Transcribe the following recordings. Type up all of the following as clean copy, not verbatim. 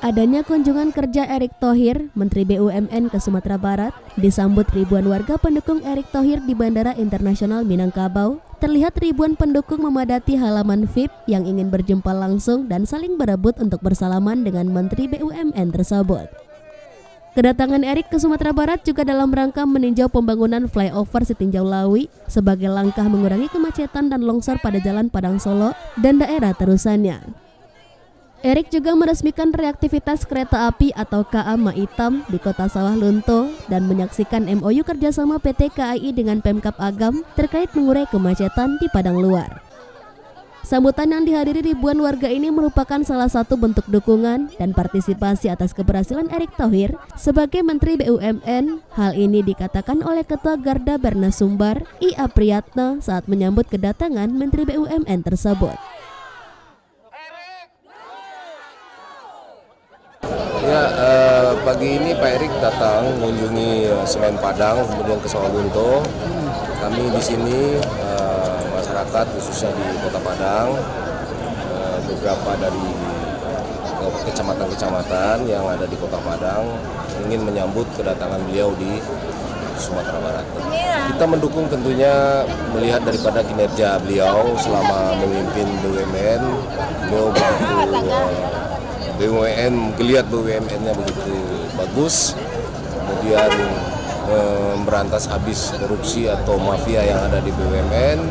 Adanya kunjungan kerja Erick Thohir, Menteri BUMN ke Sumatera Barat, disambut ribuan warga pendukung Erick Thohir di Bandara Internasional Minangkabau. Terlihat ribuan pendukung memadati halaman VIP yang ingin berjumpa langsung dan saling berebut untuk bersalaman dengan Menteri BUMN tersebut. Kedatangan Erick ke Sumatera Barat juga dalam rangka meninjau pembangunan flyover Sitinjau Lawi sebagai langkah mengurangi kemacetan dan longsor pada Jalan Padang Solo dan daerah terusannya. Erick juga meresmikan reaktivitas kereta api atau KA Maitam di Kota Sawah Lunto dan menyaksikan MOU kerjasama PT KAI dengan Pemkab Agam terkait mengurai kemacetan di Padang Luar. Sambutan yang dihadiri ribuan warga ini merupakan salah satu bentuk dukungan dan partisipasi atas keberhasilan Erick Thohir sebagai Menteri BUMN. Hal ini dikatakan oleh Ketua Garda Berna Sumbar, I. Apriyatna saat menyambut kedatangan Menteri BUMN tersebut. Ya, pagi ini Pak Erick datang mengunjungi Semen Padang, kemudian ke Sawah Lunto. Kami di sini masyarakat khususnya di Kota Padang, beberapa dari kecamatan-kecamatan yang ada di Kota Padang ingin menyambut kedatangan beliau di Sumatera Barat. Kita mendukung tentunya melihat daripada kinerja beliau selama memimpin BUMN. Beliau BUMN, geliat BUMN-nya begitu bagus, kemudian memberantas habis korupsi atau mafia yang ada di BUMN.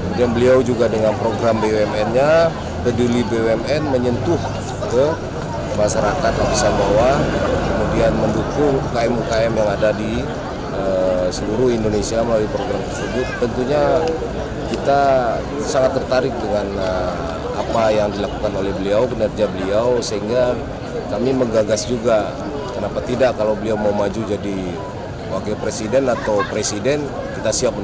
Kemudian beliau juga dengan program BUMN-nya, peduli BUMN, menyentuh ke masyarakat lapisan bawah, kemudian mendukung UKM-UKM yang ada di seluruh Indonesia melalui program tersebut. Tentunya kita sangat tertarik dengan apa yang dilakukan oleh beliau, kinerja beliau, sehingga kami menggagas juga kenapa tidak kalau beliau mau maju jadi wakil presiden atau presiden, kita siap.